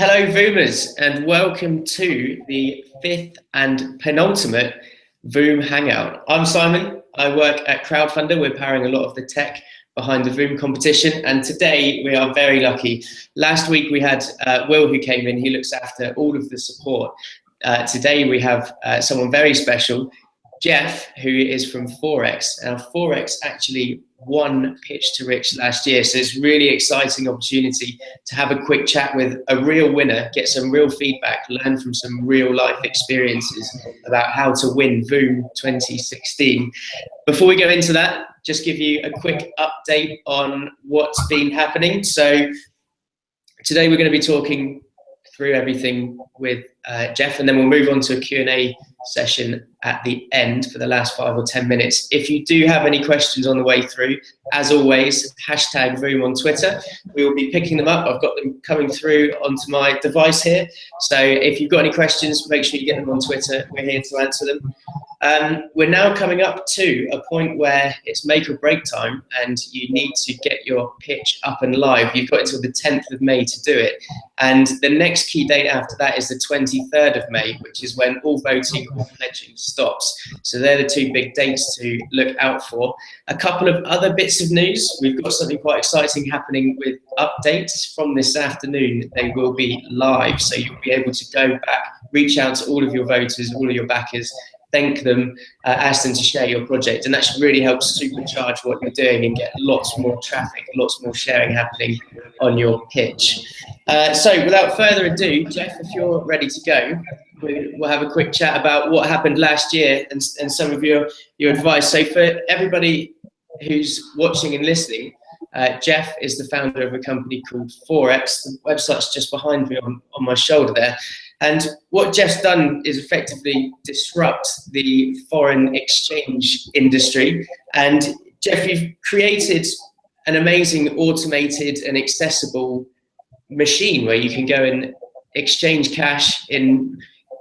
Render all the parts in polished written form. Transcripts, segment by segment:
Hello VOOMers, and welcome to the 5th and penultimate VOOM Hangout. I'm Simon, I work at Crowdfunder. We're powering a lot of the tech behind the VOOM competition, and today we are very lucky. Last week we had Will, who came in. He looks after all of the support. Today we have someone very special, Jeff, who is from Fourex. Now, Fourex actually won Pitch to Rich last year, so it's a really exciting opportunity to have a quick chat with a real winner, get some real feedback, learn from some real life experiences about how to win VOOM 2016. Before we go into that, just give you a quick update on what's been happening. So today we're going to be talking through everything with Jeff, and then we'll move on to a Q&A session at the end for the last 5 or 10 minutes. If you do have any questions on the way through, as always, hashtag VOOM on Twitter. We will be picking them up. I've got them coming through onto my device here. So if you've got any questions, make sure you get them on Twitter. We're here to answer them. We're now coming up to a point where it's make or break time, and you need to get your pitch up and live. You've got until the 10th of May to do it. And the next key date after that is the 23rd of May, which is when all voting, all pledging stops. So they're the two big dates to look out for. A couple of other bits of news. We've got something quite exciting happening with updates from this afternoon. They will be live, so you'll be able to go back, reach out to all of your voters, all of your backers, thank them, ask them to share your project, and that should really help supercharge what you're doing and get lots more traffic, lots more sharing happening on your pitch. So without further ado, Jeff, if you're ready to go, we'll have a quick chat about what happened last year and some of your advice. So for everybody who's watching and listening, Jeff is the founder of a company called Fourex. The website's just behind me on my shoulder there. And what Jeff's done is effectively disrupt the foreign exchange industry. And Jeff, you've created an amazing automated and accessible machine where you can go and exchange cash in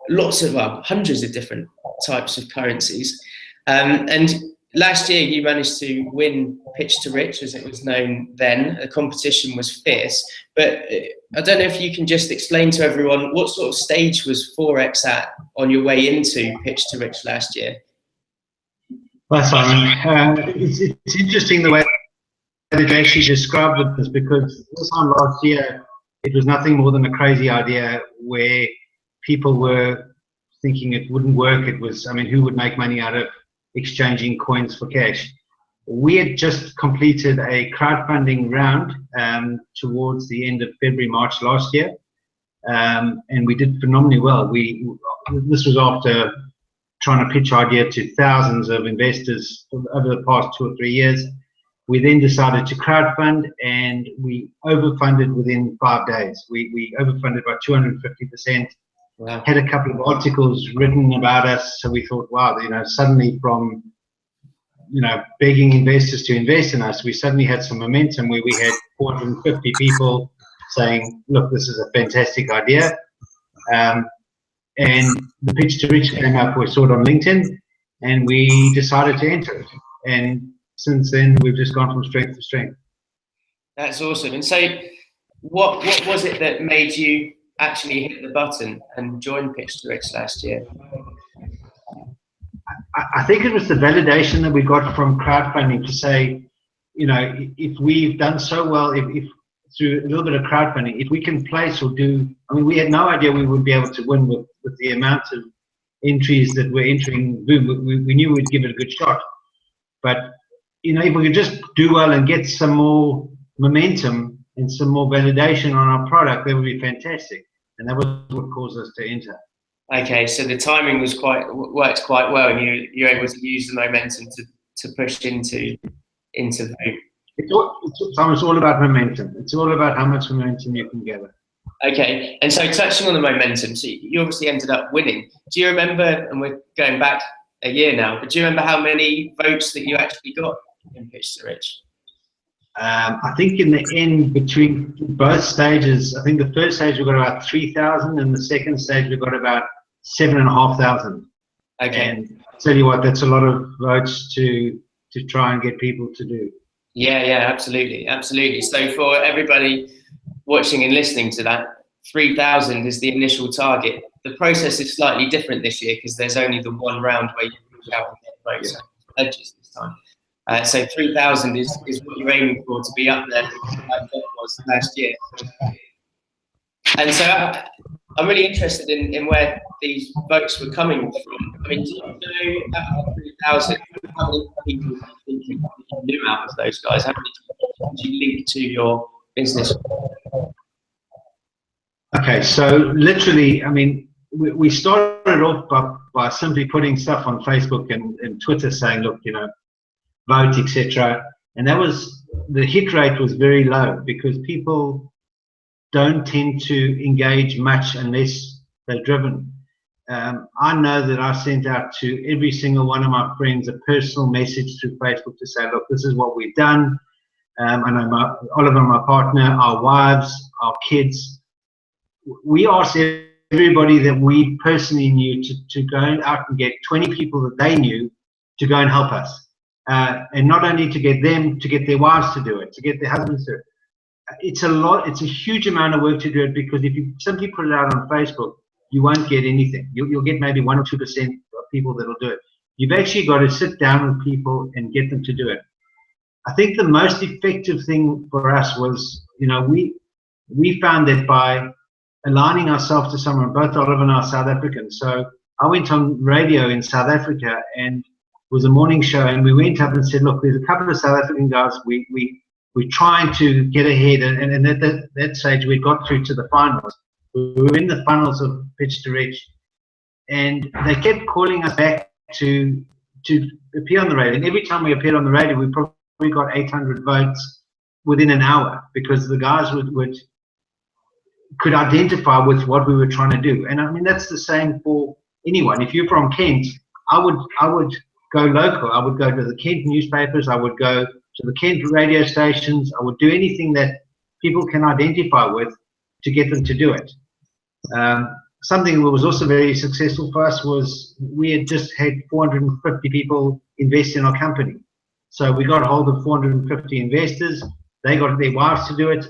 lots of, well, hundreds of different types of currencies. And last year you managed to win Pitch to Rich, as it was known then. The competition was fierce, but I don't know if you can just explain to everyone what sort of stage was Fourex at on your way into Pitch to Rich last year? Well, Simon, it's interesting the way that you actually described it, because this time last year it was nothing more than a crazy idea where people were thinking it wouldn't work. It was, I mean, who would make money out of exchanging coins for cash? We had just completed a crowdfunding round towards the end of February, March last year, and we did phenomenally well. This was after trying to pitch our idea to thousands of investors over the past 2 or 3 years. We then decided to crowdfund, and we overfunded within 5 days. We overfunded by 250%. Wow. Had a couple of articles written about us, so we thought, wow, you know, suddenly from, you know, begging investors to invest in us, we suddenly had some momentum where we had 450 people saying, look, this is a fantastic idea. And the Pitch to Rich came up, we saw it on LinkedIn, and we decided to enter it. And since then, we've just gone from strength to strength. That's awesome. And so what was it that made you actually hit the button and join Pitch to Rich last year? I think it was the validation that we got from crowdfunding to say, you know, if we've done so well, if through a little bit of crowdfunding, if we can place or do, I mean, we had no idea we would be able to win with the amount of entries that we're entering VOOM. We knew we'd give it a good shot. But, you know, if we could just do well and get some more momentum and some more validation on our product, that would be fantastic. And that was what caused us to enter. Okay, so the timing was worked quite well, and you're able to use the momentum to push into VOOM. It's all about momentum. It's all about how much momentum you can gather. Okay, and so touching on the momentum, so you obviously ended up winning. Do you remember, and we're going back a year now, but do you remember how many votes that you actually got in Pitch to Rich? I think in the end, between both stages, I think the first stage we got about 3,000, and the second stage we got about 7,500. Okay. And I'll tell you what, that's a lot of votes to try and get people to do. Yeah, absolutely. So for everybody watching and listening to that, 3,000 is the initial target. The process is slightly different this year because there's only the one round where you reach out and get votes and pledges this time. So 3,000 is what you're aiming for, to be up there like Jeff was last year. And so I'm really interested in where these votes were coming from. I mean, do you know out of 3,000, how many people do you think you knew out of those guys? How many did you link to your business? Okay, so literally, I mean, we started off by simply putting stuff on Facebook and Twitter saying, look, you know, vote, etc. And that was, the hit rate was very low because people don't tend to engage much unless they're driven. I know that I sent out to every single one of my friends a personal message through Facebook to say, look, this is what we've done. I know Oliver, my partner, our wives, our kids. We asked everybody that we personally knew to go out and get 20 people that they knew to go and help us. And not only to get them, to get their wives to do it, to get their husbands to do it. It's a huge amount of work to do it, because if you simply put it out on Facebook, you won't get anything. You'll get maybe 1 or 2% of people that'll do it. You've actually got to sit down with people and get them to do it. I think the most effective thing for us was, you know, we found that by aligning ourselves to someone, both Oliver and I are South African. So I went on radio in South Africa, and it was a morning show, and we went up and said, look, there's a couple of South African guys, we're trying to get ahead, and at that stage we got through to the finals. We were in the finals of Pitch to Reach, and they kept calling us back to appear on the radio. And every time we appeared on the radio, we probably got 800 votes within an hour, because the guys could identify with what we were trying to do. And I mean, that's the same for anyone. If you're from Kent, I would go local. I would go to the Kent newspapers. I would go to the Kent radio stations. I would do anything that people can identify with to get them to do it. Something that was also very successful for us was we had just had 450 people invest in our company. So we got a hold of 450 investors. They got their wives to do it,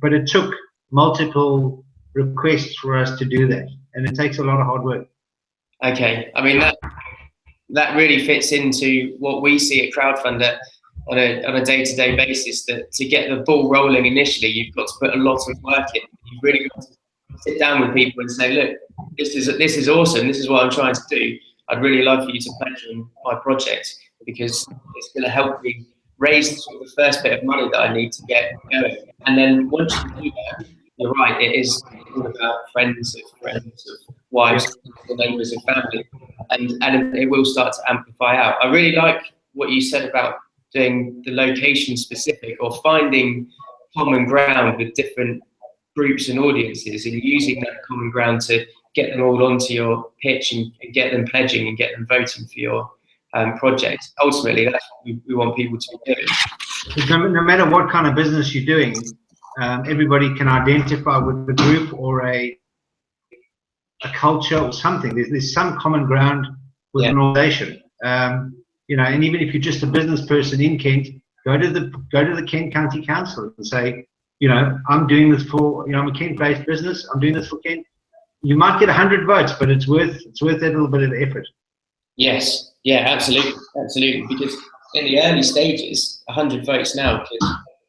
but it took multiple requests for us to do that, and it takes a lot of hard work. Okay, I mean that really fits into what we see at Crowdfunder on a day-to-day basis. That to get the ball rolling initially, you've got to put a lot of work in. You've really got to sit down with people and say, look, this is awesome. This is what I'm trying to do. I'd really love for you to pledge on my project, because it's going to help me raise sort of the first bit of money that I need to get going. And then once you do that, you're right, it is all about friends of wives, neighbours, and family, and it will start to amplify out. I really like what you said about doing the location specific, or finding common ground with different groups and audiences, and using that common ground to get them all onto your pitch and get them pledging and get them voting for your project. Ultimately, that's what we want people to be doing. No matter what kind of business you're doing, everybody can identify with the group or a culture or something. There's some common ground with an organization. You know, and even if you're just a business person in Kent, go to the Kent County Council and say, you know, I'm doing this for, you know, I'm a Kent-based business. I'm doing this for Kent. You might get 100 votes, but it's worth that little bit of effort. Yes, yeah, absolutely, because in the early stages, 100 votes now could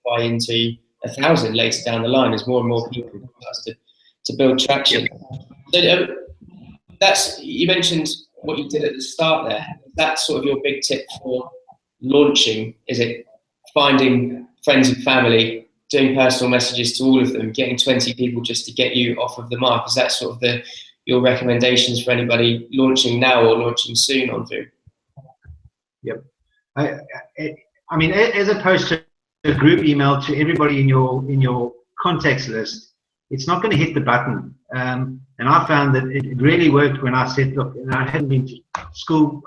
buy into 1,000 later down the line as more and more people start to build traction. So you mentioned what you did at the start there. That's sort of your big tip for launching. Is it finding friends and family, doing personal messages to all of them, getting 20 people just to get you off of the mark? Is that sort of your recommendations for anybody launching now or launching soon on VOOM? Yep. I mean, as opposed to a group email to everybody in your contacts list, it's not going to hit the button. And I found that it really worked when I said, look, you know, I hadn't been to school,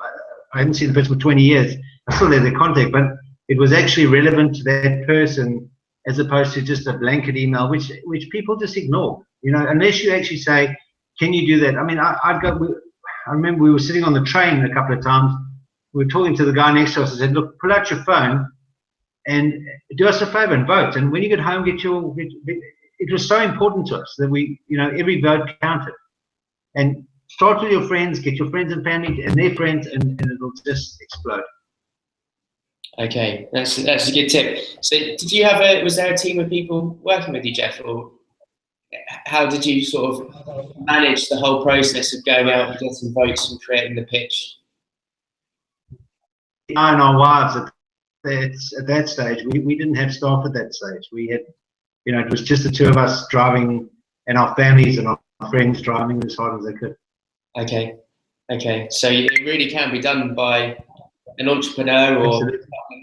I hadn't seen the person for 20 years. I still had their contact, but it was actually relevant to that person, as opposed to just a blanket email, which people just ignore. You know, unless you actually say, can you do that? I mean, I remember we were sitting on the train a couple of times. We were talking to the guy next to us and said, look, pull out your phone and do us a favor and vote. And when you get home, it was so important to us that we, every vote counted. And start with your friends, get your friends and family and their friends, and it'll just explode. Okay, that's a good tip. So was there a team of people working with you, Jeff, or how did you sort of manage the whole process of going out and getting votes and creating the pitch? I and our wives at that stage, we didn't have staff at that stage. We had, it was just the two of us driving, and our families and our friends driving as hard as they could. Okay. So it really can be done by an entrepreneur or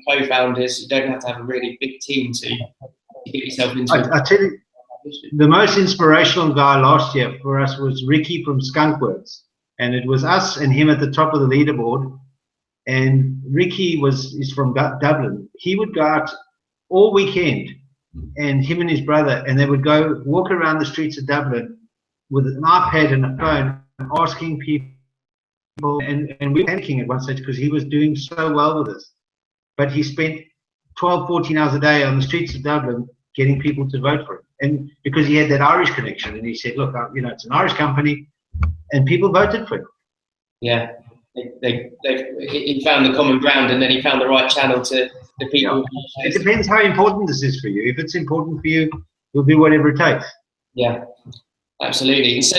co-founders. You don't have to have a really big team to get yourself into it. I tell you, the most inspirational guy last year for us was Ricky from Skunkworks, and it was us and him at the top of the leaderboard. And Ricky is from Dublin. He would go out all weekend, and him and his brother, and they would go walk around the streets of Dublin with an iPad and a phone, asking people, and we were panicking at one stage because he was doing so well with us. But he spent 12, 14 hours a day on the streets of Dublin getting people to vote for him. And because he had that Irish connection, and he said, look, it's an Irish company, and people voted for him. Yeah, he found the common ground, and then he found the right channel to the people. Yeah. It depends how important this is for you. If it's important for you, you'll do whatever it takes. Yeah, absolutely. And so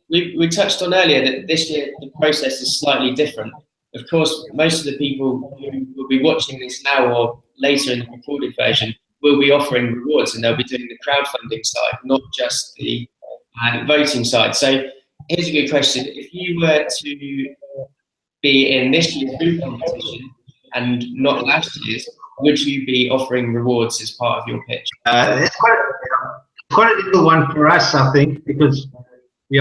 we touched on earlier that this year the process is slightly different. Of course, most of the people who will be watching this now or later in the recorded version will be offering rewards, and they'll be doing the crowdfunding side, not just the voting side. So here's a good question. If you were to be in this year's VOOM competition and not last year's, would you be offering rewards as part of your pitch? It's quite a little one for us, I think, because we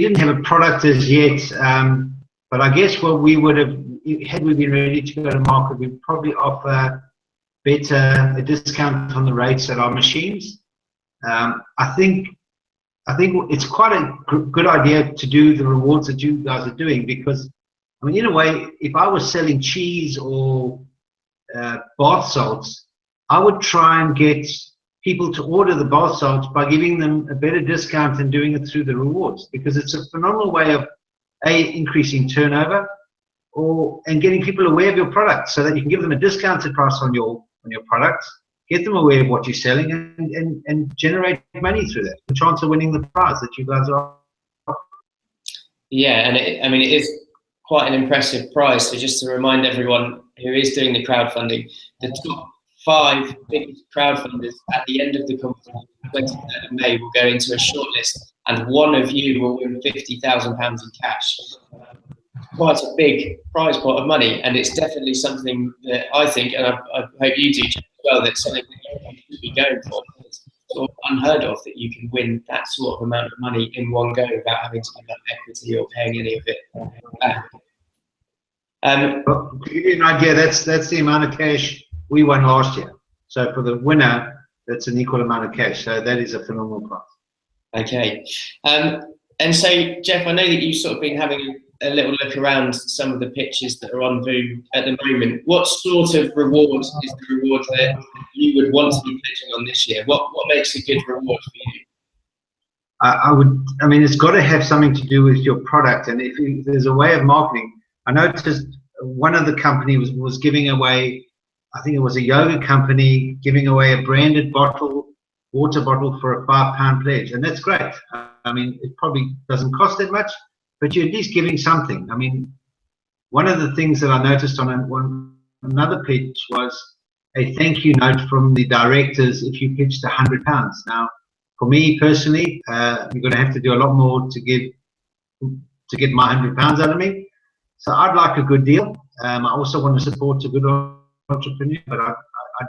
didn't have a product as yet, but I guess what we would have, had we been ready to go to market, we'd probably offer a discount on the rates at our machines. I think it's quite a good idea to do the rewards that you guys are doing, because, in a way, if I was selling cheese or bath salts, I would try and get people to order the bath salts by giving them a better discount than doing it through the rewards, because it's a phenomenal way of increasing turnover and getting people aware of your product, so that you can give them a discounted price on your products, get them aware of what you're selling, and generate money through that. The chance of winning the prize that you guys are. Yeah, and it is quite an impressive prize. So just to remind everyone who is doing the crowdfunding, the top 5 biggest crowdfunders at the end of the competition, 23rd of May, will go into a shortlist, and one of you will win £50,000 in cash. Quite a big prize pot of money, and it's definitely something that I think, and I hope you do as well, that's something that you should be going for. It's sort of unheard of that you can win that sort of amount of money in one go without having to give up equity or paying any of it back. To give you an idea, that's the amount of cash we won last year. So for the winner, that's an equal amount of cash. So that is a phenomenal prize. Okay. And so, Jeff, I know that you've sort of been having a little look around some of the pitches that are on VOOM at the moment. What sort of reward is the reward that you would want to be pitching on this year? What makes a good reward for you? It's got to have something to do with your product. And if there's a way of marketing, I noticed one of the companies was giving away, I think it was a yoga company, giving away a branded water bottle for a £5 pledge. And that's great. It probably doesn't cost that much, but you're at least giving something. One of the things that I noticed on another pitch was a thank you note from the directors if you pitched £100. Now, for me personally, you're going to have to do a lot more to get my £100 out of me. So I'd like a good deal. I also want to support a good entrepreneur, but I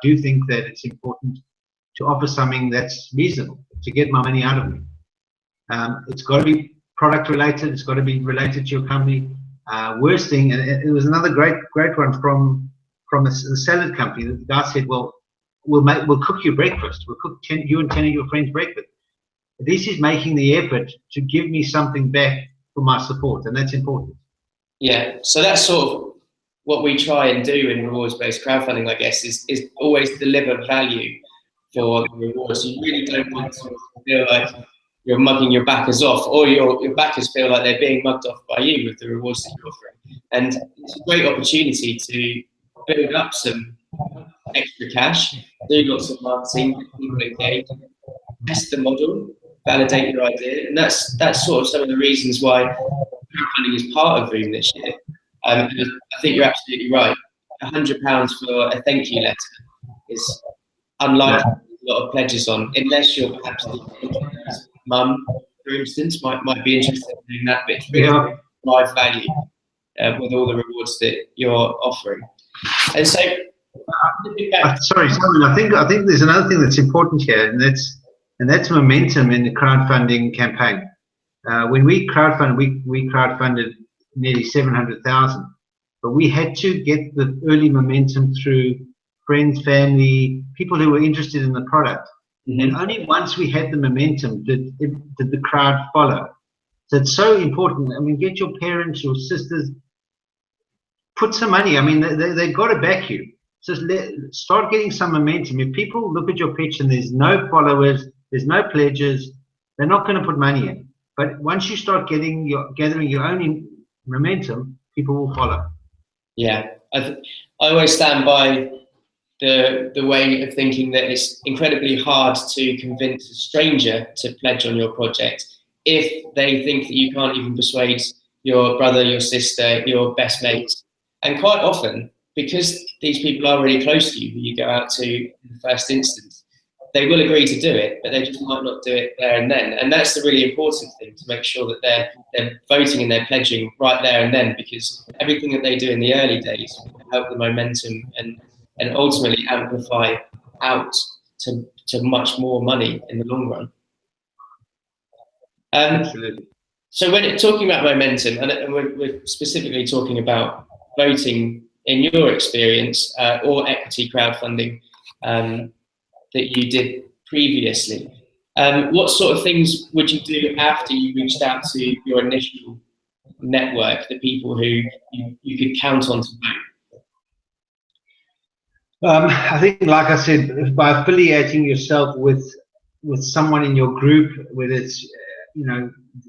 do think that it's important to offer something that's reasonable to get my money out of me. It's got to be product related. It's got to be related to your company. Worst thing, and it was another great one from the salad company. The guy said, "Well, we'll cook you breakfast. We'll cook you and 10 of your friends breakfast." This is making the effort to give me something back for my support, and that's important. Yeah. So that's sort of what we try and do in rewards-based crowdfunding, I guess, is always deliver value for the rewards. You really don't want to feel like you're mugging your backers off, or your backers feel like they're being mugged off by you with the rewards that you're offering. And it's a great opportunity to build up some extra cash, do lots of marketing, get people engaged, test the model, validate your idea, and that's sort of some of the reasons why crowdfunding is part of VOOM this year. I think you're absolutely right. £100 for a thank you letter is unlikely a lot of pledges on, unless you're perhaps mum, for instance, might be interested in doing that, but it's really drive value with all the rewards that you're offering. And so, sorry, Simon, I think there's another thing that's important here, and that's momentum in the crowdfunding campaign. When we crowdfunded, we crowdfunded nearly 700,000, but we had to get the early momentum through friends, family, people who were interested in the product. And only once we had the momentum did the crowd follow. So it's so important. I mean, get your parents, your sisters, put some money. I mean, they've got to back you. So start getting some momentum. If people look at your pitch and there's no followers, there's no pledges, they're not going to put money in. But once you start gathering your own momentum, people will follow. Yeah, I always stand by the way of thinking that it's incredibly hard to convince a stranger to pledge on your project if they think that you can't even persuade your brother, your sister, your best mates. And quite often, because these people are really close to you, who you go out to in the first instance, they will agree to do it, but they just might not do it there and then. And that's the really important thing, to make sure that they're voting and they're pledging right there and then, because everything that they do in the early days will help the momentum and ultimately amplify out to much more money in the long run. Absolutely. So when talking about momentum, and we're specifically talking about voting in your experience, or equity crowdfunding that you did previously, what sort of things would you do after you reached out to your initial network, the people who you could count on to vote? I think, like I said, by affiliating yourself with someone in your group, whether it's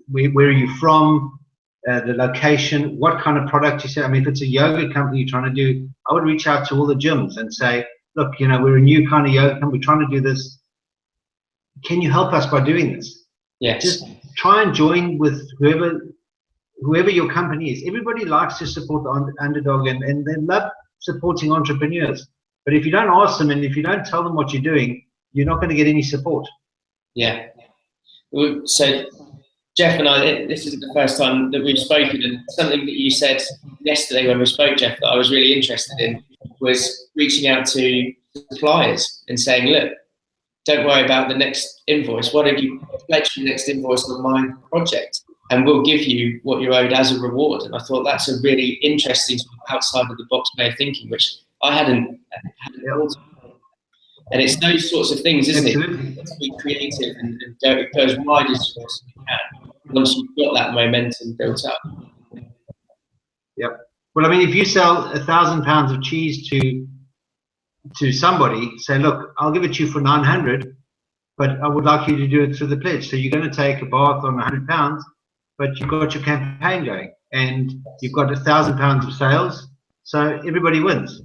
where are you from, the location, what kind of product you sell. I mean, if it's a yoga company you're trying to do, I would reach out to all the gyms and say, look, we're a new kind of yoga company, we're trying to do this. Can you help us by doing this? Yes. Just try and join with whoever your company is. Everybody likes to support the underdog, and they love supporting entrepreneurs. But if you don't ask them and if you don't tell them what you're doing, you're not going to get any support. Yeah. So Jeff and I, this is the first time that we've spoken, and something that you said yesterday when we spoke, Jeff, that I was really interested in was reaching out to suppliers and saying, look, don't worry about the next invoice. Why don't you pledge the next invoice on my project, and we'll give you what you're owed as a reward. And I thought that's a really interesting sort of outside of the box way of thinking, which I hadn't thought of. And it's those sorts of things, isn't it? To be creative and go as wide as you possibly can once you've got that momentum built up. Yep. Well, I mean, if you sell £1,000 of cheese to somebody, say, look, I'll give it to you for 900, but I would like you to do it through the pledge. So you're going to take a bath on £100, but you've got your campaign going, and you've got £1,000 of sales, so everybody wins.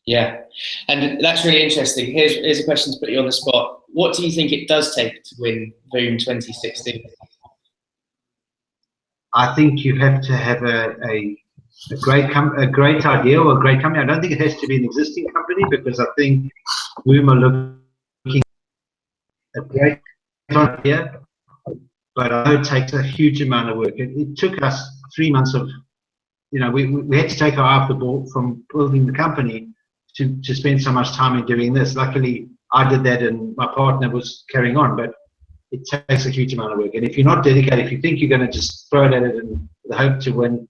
Yeah, and that's really interesting. Here's a question to put you on the spot. What do you think it does take to win VOOM 2016? I think you have to have a great idea or a great company. I don't think it has to be an existing company, because I think VOOM are looking at a great idea, but I know it takes a huge amount of work. It took us 3 months of, we had to take our eye off the ball from building the company to spend so much time in doing this. Luckily, I did that and my partner was carrying on, but it takes a huge amount of work. And if you're not dedicated, if you think you're going to just throw it at it and hope to win,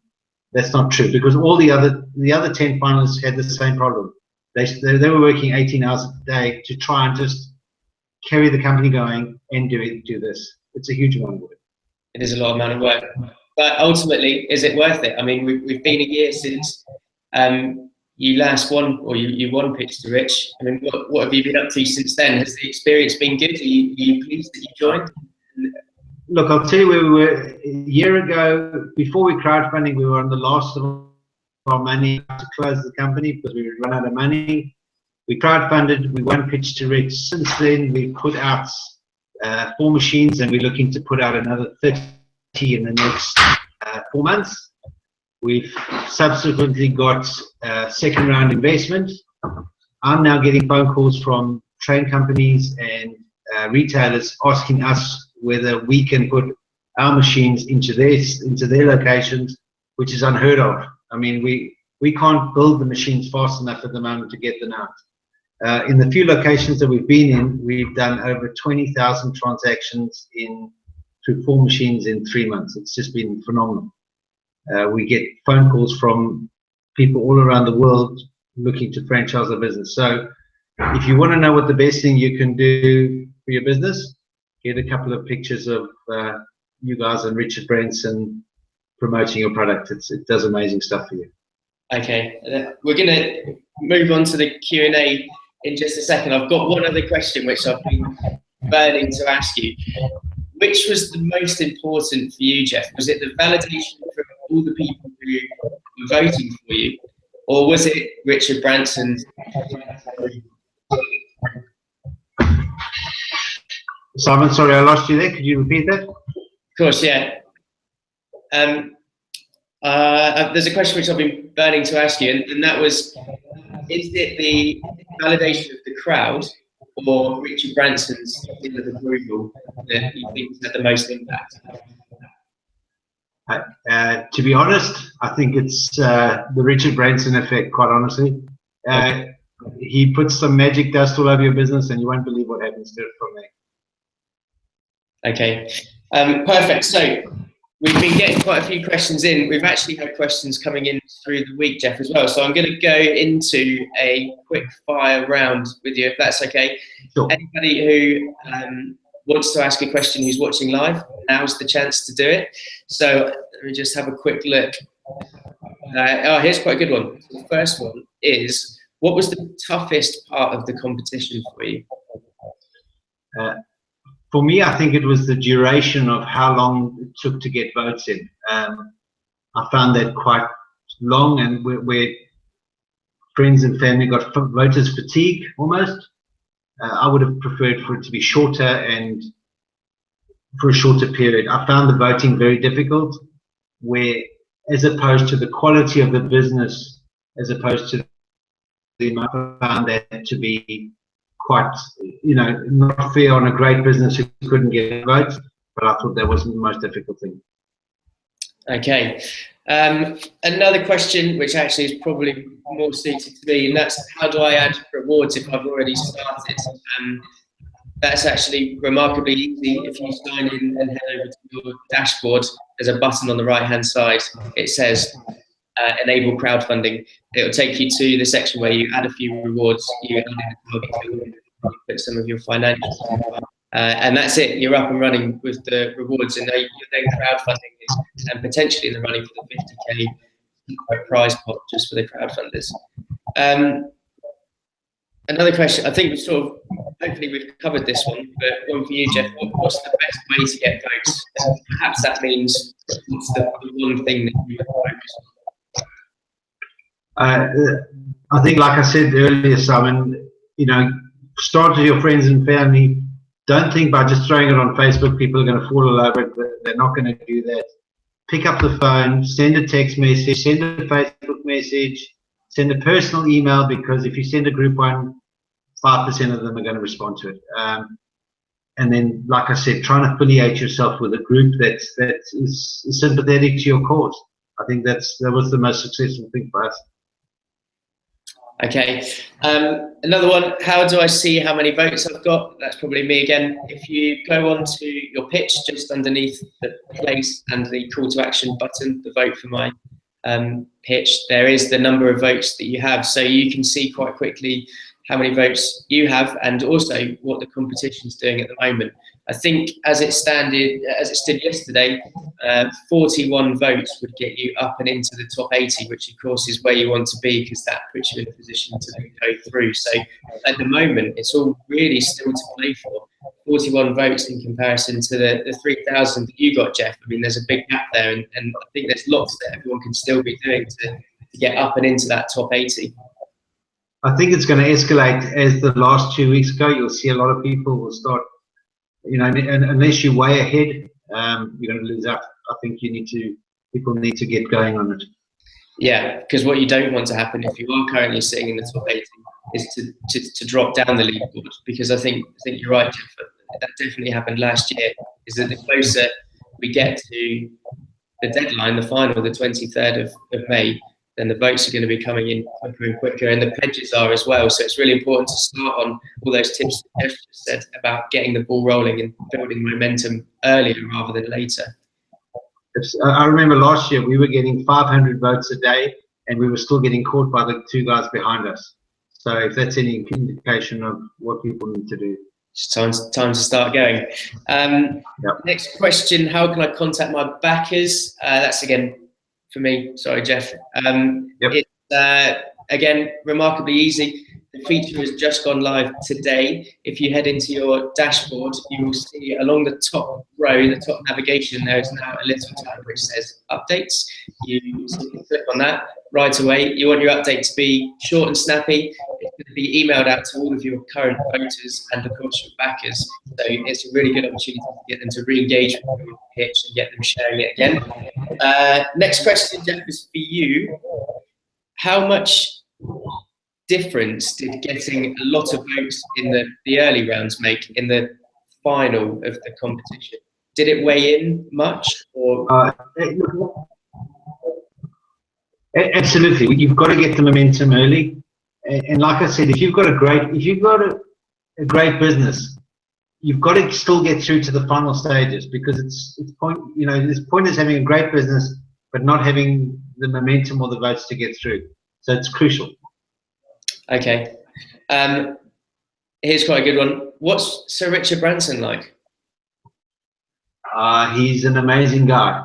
that's not true, because all the other 10 finalists had the same problem. They were working 18 hours a day to try and just carry the company going and do this. It's a huge amount of work. It is a lot of amount of work. But ultimately, is it worth it? I mean, we've been a year since you last won, or you won Pitch to Rich. I mean, what have you been up to since then? Has the experience been good? Are you pleased that you joined? Look, I'll tell you where we were a year ago. Before we crowdfunding, we were on the last of our money to close the company because we would run out of money. We crowdfunded, we won Pitch to Rich. Since then, we put out 4 machines, and we're looking to put out another 30 in the next 4 months. We've subsequently got second round investment. I'm now getting phone calls from train companies and retailers asking us whether we can put our machines into their locations, which is unheard of. I mean, we can't build the machines fast enough at the moment to get them out. In the few locations that we've been in, we've done over 20,000 transactions through 4 machines in 3 months. It's just been phenomenal. We get phone calls from people all around the world looking to franchise a business. So if you want to know what the best thing you can do for your business, get a couple of pictures of you guys and Richard Branson promoting your product. It does amazing stuff for you. Okay, we're going to move on to the Q&A in just a second. I've got one other question which I've been burning to ask you. Which was the most important for you, Jeff? Was it the validation from all the people who were voting for you, or was it Richard Branson's? Simon, sorry, I lost you there. Could you repeat that? Of course, yeah. There's a question which I've been burning to ask you, and that was, is it the validation of the crowd or Richard Branson's seal of approval that you think had the most impact? To be honest, I think it's the Richard Branson effect, quite honestly. He puts some magic dust all over your business and you won't believe what happens to it from there. Okay, perfect. So we've been getting quite a few questions in. We've actually had questions coming in through the week, Jeff, as well. So I'm going to go into a quick fire round with you, if that's okay. Sure. Anybody who wants to ask a question who's watching live, now's the chance to do it. So let me just have a quick look. Here's quite a good one. The first one is, what was the toughest part of the competition for you? For me, I think it was the duration of how long it took to get votes in. I found that quite long, and where friends and family got voters fatigue almost. I would have preferred for it to be shorter and for a shorter period. I found the voting very difficult, where as opposed to the quality of the business, as opposed to the amount, I found that to be quite, not fair on a great business who couldn't get votes, but I thought that wasn't the most difficult thing. Okay. Another question, which actually is probably more suited to me, and that's, how do I add rewards if I've already started? That's actually remarkably easy. If you sign in and head over to your dashboard, there's a button on the right-hand side. It says enable crowdfunding. It'll take you to the section where you add a few rewards, you put some of your financials, and that's it. You're up and running with the rewards, and you're then crowdfunding and potentially in the running for the 50k prize pot just for the crowdfunders. Another question, I think we hopefully we've covered this one, but one for you, Jeff. What's the best way to get votes? Perhaps that means what's the one thing that you would focus on? I think, like I said earlier, Simon, start with your friends and family. Don't think by just throwing it on Facebook, people are going to fall all over it. They're not going to do that. Pick up the phone, send a text message, send a Facebook message, send a personal email, because if you send a group one, 5% of them are going to respond to it. And then, like I said, try and affiliate yourself with a group that is sympathetic to your cause. I think that was the most successful thing for us. Okay. Another one, how do I see how many votes I've got? That's probably me again. If you go onto your pitch, just underneath the place and the call to action button, the vote for my pitch, there is the number of votes that you have. So you can see quite quickly how many votes you have, and also what the competition's doing at the moment. I think as it stood yesterday, 41 votes would get you up and into the top 80, which of course is where you want to be, because that puts you in a position to then go through. So at the moment, it's all really still to play for. 41 votes in comparison to the 3,000 that you got, Jeff. I mean, there's a big gap there, and I think there's lots that everyone can still be doing to get up and into that top 80. I think it's going to escalate as the last 2 weeks go. You'll see a lot of people will start, you know, and unless you're way ahead, you're going to lose out. I think people need to get going on it. Yeah, because what you don't want to happen if you are currently sitting in the top 80 is to drop down the leaderboard, because I think you're right, Jeff. That definitely happened last year, is that the closer we get to the deadline, the final, the 23rd of May, then the votes are going to be coming in quicker and quicker, and the pledges are as well. So it's really important to start on all those tips that Jeff just said about getting the ball rolling and building momentum earlier rather than later. I remember last year we were getting 500 votes a day, and we were still getting caught by the two guys behind us. So if that's any indication of what people need to do. It's time to start going. Yep. Next question, how can I contact my backers? That's again for me. Sorry, Jeff. Yep. It's, again, remarkably easy. The feature has just gone live today. If you head into your dashboard, you will see along the top row, the top navigation, there is now a little tab which says updates. You simply click on that right away. You want your update to be short and snappy. It's going to be emailed out to all of your current voters and, of course, your backers. So it's a really good opportunity to get them to re-engage with your pitch and get them sharing it again. Next question, Jeff, is for you. How much difference did getting a lot of votes in the early rounds make in the final of the competition? Did it weigh in much? Or absolutely, you've got to get the momentum early, and like I said, if you've got a great business, you've got to still get through to the final stages, because it's pointless having a great business but not having the momentum or the votes to get through. So it's crucial. Okay. Here's quite a good one. What's Sir Richard Branson like? He's an amazing guy.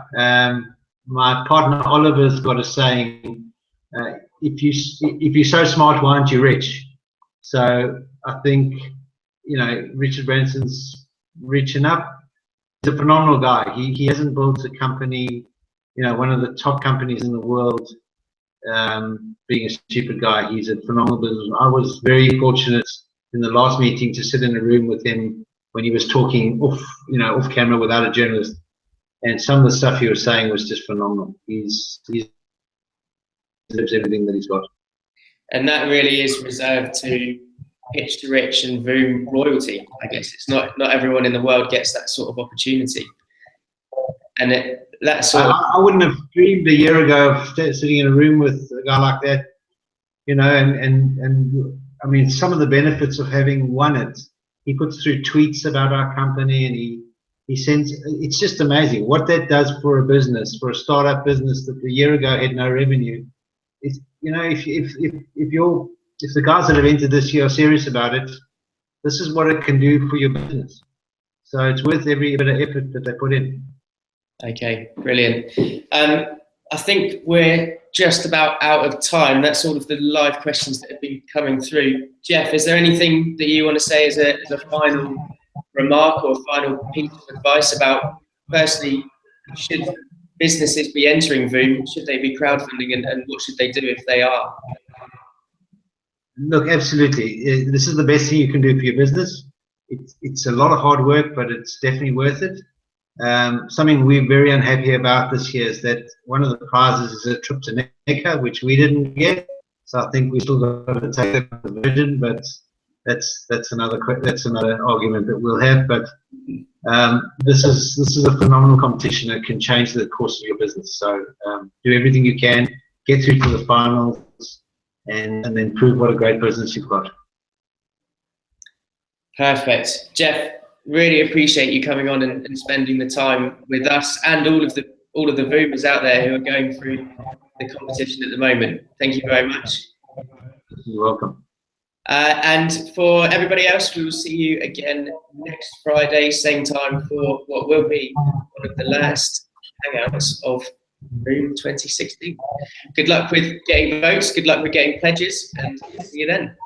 My partner Oliver's got a saying, if you're so smart, why aren't you rich? So I think, you know, Richard Branson's rich enough. He's a phenomenal guy. He hasn't built a company, you know, one of the top companies in the world, being a stupid guy. He's a phenomenal businessman. I was very fortunate in the last meeting to sit in a room with him when he was talking off camera without a journalist, and some of the stuff he was saying was just phenomenal. He lives everything that he's got, and that really is reserved to Pitch to Rich and VOOM royalty. I guess it's not everyone in the world gets that sort of opportunity, and I wouldn't have dreamed a year ago of sitting in a room with a guy like that, you know, and I mean, some of the benefits of having won it, he puts through tweets about our company, and he sends, it's just amazing what that does for a business, for a startup business that a year ago had no revenue. It's, you know, if the guys that have entered this year are serious about it, this is what it can do for your business. So it's worth every bit of effort that they put in. Okay, brilliant. I think we're just about out of time. That's all of the live questions that have been coming through. Jeff, is there anything that you want to say as a final remark or final piece of advice about, firstly, should businesses be entering VOOM? Should they be crowdfunding, and what should they do if they are? Look, absolutely. This is the best thing you can do for your business. It's a lot of hard work, but it's definitely worth it. Something we're very unhappy about this year is that one of the prizes is a trip to Mecca, which we didn't get. So I think we still got to take that version, but that's another argument that we'll have. But this is a phenomenal competition that can change the course of your business. So do everything you can, get through to the finals, and then prove what a great business you've got. Perfect, Jeff. Really appreciate you coming on and spending the time with us and all of the VOOMers out there who are going through the competition at the moment. Thank you very much. You're welcome. And for everybody else, we will see you again next Friday, same time, for what will be one of the last hangouts of VOOM 2016. Good luck with getting votes, good luck with getting pledges, and see you then.